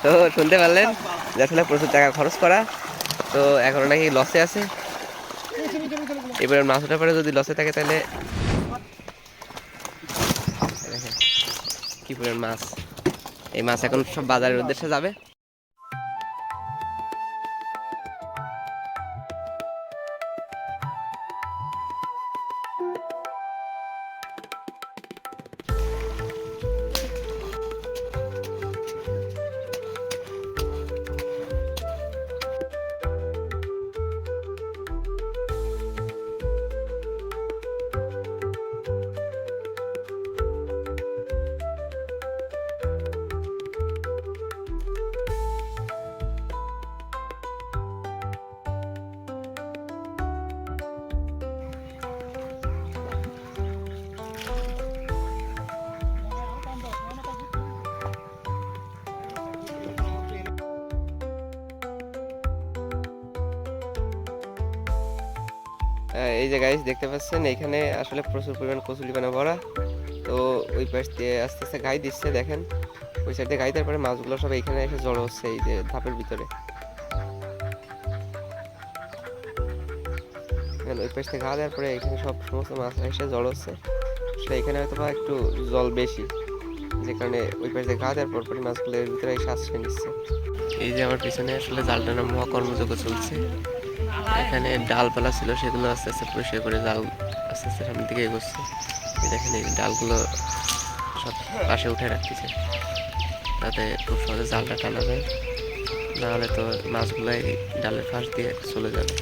তো শুনতে পারলেন যে আসলে প্রচুর টাকা খরচ করা, তো এখন নাকি লসে আছে। এবার মাছ ওঠার পরে যদি লসে থাকে তাহলে দেখেন কি পরিমাণ মাছ। এই মাছ এখন সব বাজারের উদ্দেশ্যে যাবে। এই যে গাইস দেখতে পাচ্ছেন এখানে আসলে প্রচুর পরিমাণ কচুরিপানা ভরা। তো ওই পাশ দিয়ে আস্তে আস্তে গাই দিচ্ছে, দেখেন ওই সাইড দিয়ে গাই দেওয়ার পরে মাছগুলো সব এখানে এসে জড়ো হচ্ছে এই যে ধাপের ভিতরে। ওই পাশ থেকে ঘা দেওয়ার পরে এখানে সব সমস্ত মাছ এসে জড়ো হচ্ছে। আসলে এখানে হয়তো বা একটু জল বেশি, যে কারণে ওই পাশ দিয়ে ঘা দেওয়ার পরপরই মাছগুলো এর ভিতরে এসে আশ্রয় নিচ্ছে। এই যে আমার পিছনে আসলে জাল টানা মহা কর্মযজ্ঞ চলছে। এখানে ডালপালা ছিল সেগুলো আস্তে আস্তে পরিষ্কার করে জাল আস্তে আস্তে সামনের দিকে এগোচ্ছে। দেখেন এই ডালগুলো সব পাশে উঠে রাখতেছে যাতে খুব সহজে জালটা টানা যায়, নাহলে তো মাছগুলাই ডালের ফাঁস দিয়ে চলে যাবে।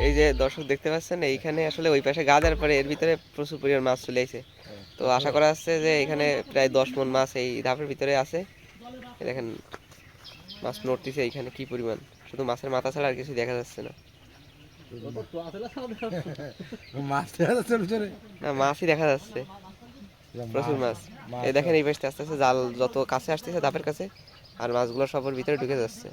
এই যে দর্শক দেখতে পাচ্ছেন এইখানে আসলে ওই পাশে গা দেওয়ার পরে এর ভিতরে প্রচুর পরিমাণ মাছ চলে আসে। তো আশা করা যাচ্ছে যে এখানে প্রায় 10 মণ মাছ এই ধাপের ভিতরে আছে। দেখেন মাছ নড়তেছে এইখানে কি পরিমাণ, শুধু মাছের মাথা ছাড়া আর কিছু দেখা যাচ্ছে না। না মাছই দেখা যাচ্ছে, প্রচুর মাছ। এই দেখেন এই পাশে আস্তে আস্তে জাল যত কাছে আসতেছে ধাপের কাছে আর মাছগুলো সবার ভিতরে ঢুকে যাচ্ছে।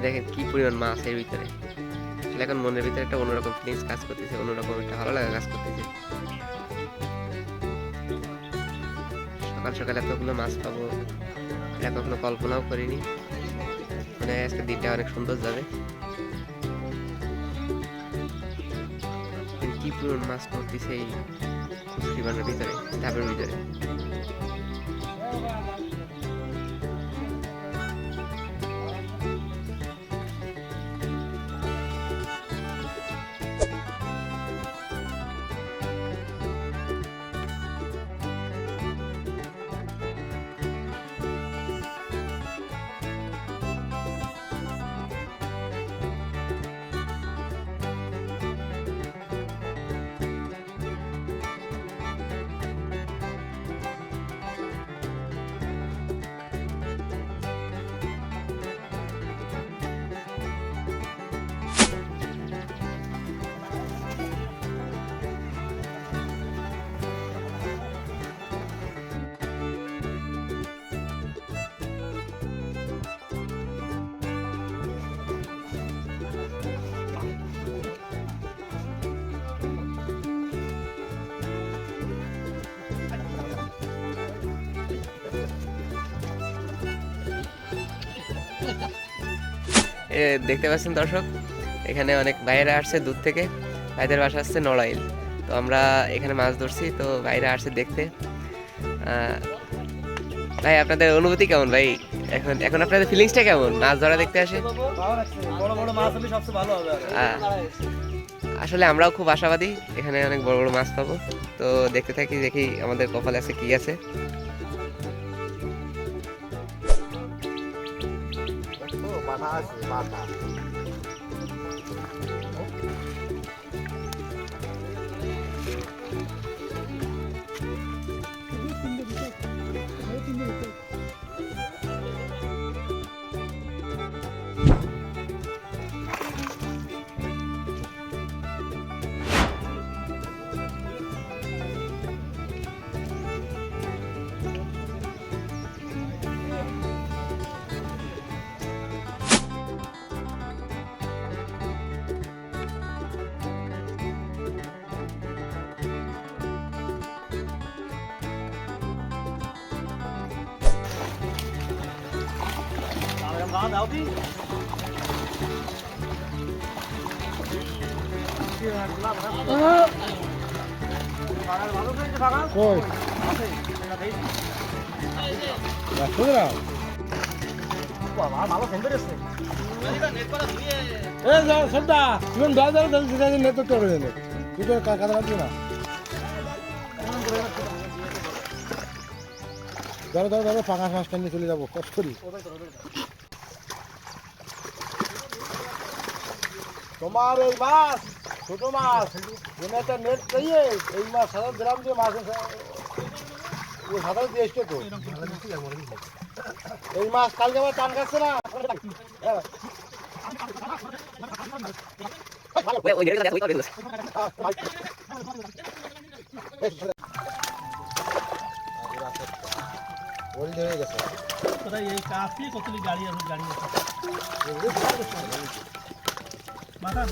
দেখেন কি পরিমাণ মাছ এর ভিতরে। এখন মনের ভিতরে একটা অন্যরকম ফিলিংস কাজ করতেছে, অন্যরকম একটা ভালো লাগা কাজ করতেছে। সকাল সকাল এতগুলো মাছ পাবো এটা কখনো কল্পনাও করিনি। মানে আজকে দিনটা অনেক সুন্দর যাবে। কি পরিমাণ মাছ পড়তেছে এই কচুরিপানার ভিতরে, ধাপের ভিতরে। দেখতে পাচ্ছেন দর্শক, এখানে অনেক ভাইয়েরা আসছে দূর থেকে। ভাইদের বাসা আসছে নড়াইল। তো আমরা এখানে মাছ ধরছি, তো ভাইরা আসছে দেখতে। ভাই আপনাদের অনুভূতি কেমন ভাই? এখন এখন আপনাদের ফিলিংসটা কেমন মাছ ধরা দেখতে আসে? আসলে আমরাও খুব আশাবাদী, এখানে অনেক বড় বড় মাছ পাবো। তো দেখতে থাকি, দেখি আমাদের কপালে আছে কি আছে। ধরো ধরো ধরো পাঙাশ মাছটা নিয়ে চলে যাবো কষ্ট করি। তোমার এই মাছ ছোট মাছ একটা নেট চাইয়ে এই মাছ সাদা গ্রাম দিয়ে মাছ সাদা দিয়ে এসছে তো এই মাছ কালকে আবার টান খাচ্ছে না। হয়ে গেছে এই কাছে কতটি গাড়ি আছে মাথা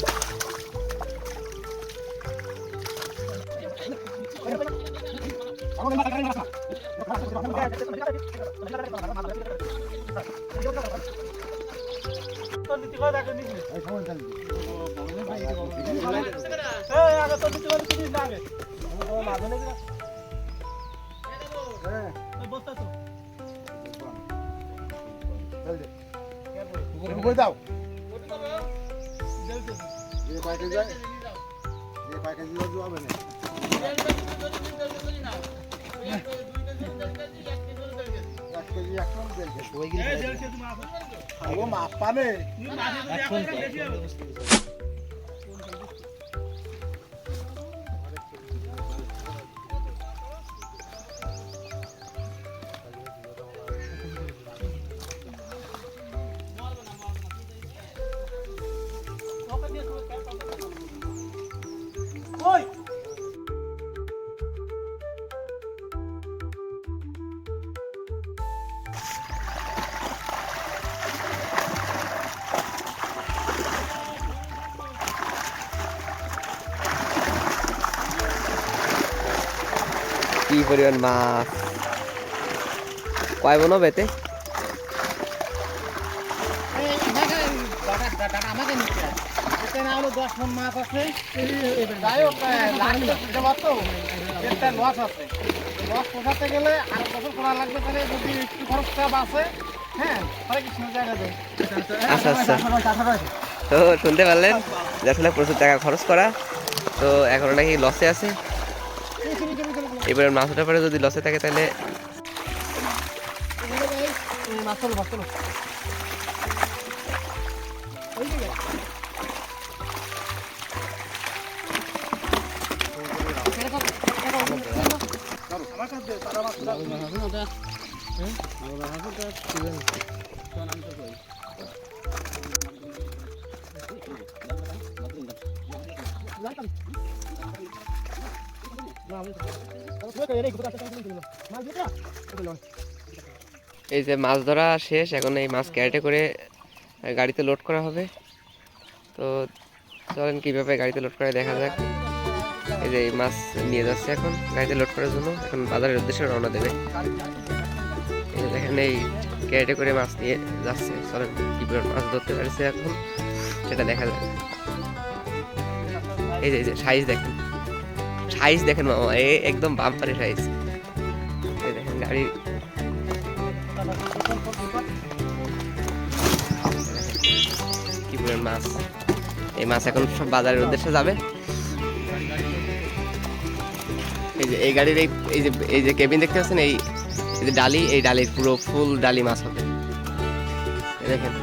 দাও মাছ পাবে কি পরিমাণ মাছ, কয় মন বেতে? আমাকে 10 মন মাছ আছে। যাই হোক একটা লস আছে, লস পোষাতে গেলে আর বছর করা লাগবে। তাহলে যদি একটু খরচটা বাঁচে, হ্যাঁ তাহলে কিছু জায়গা দেয়। আচ্ছা আচ্ছা, তো শুনতে পারলেন যে আসলে প্রচুর টাকা খরচ করা, তো এখন নাকি লসে আছে। এবারে মাছ ওঠার পরে যদি লসে থাকে তাহলে এই যে মাছ ধরা শেষ, এখন এই মাছ ক্যারেটে করে গাড়িতে লোড করা হবে। তো চলেন কিভাবে গাড়িতে লোড করে দেখা যাক। এই যে এই মাছ নিয়ে যাচ্ছে এখন গাড়িতে লোড করার জন্য, এখন বাজারের উদ্দেশ্যে রওনা দেবে। এই যে দেখেন এই ক্যারেটে করে মাছ নিয়ে যাচ্ছে। চলেন কি পরিমাণ মাছ ধরতে পারছে এখন সেটা দেখা যাক। এই যে সাইজ দেখেন, সাইজ দেখেন মামা, একদম বাম্পারে সাইজ। এই দেখেন গাড়ি, কি পরিমাণ মাছ। এই মাছ এখন সব বাজারের উদ্দেশ্যে যাবে। এই যে এই গাড়ির এই যে কেবিন দেখতে পাচ্ছেন, এই যে ডালি, এই ডালির পুরো ফুল ডালি মাছ হবে। এই দেখেন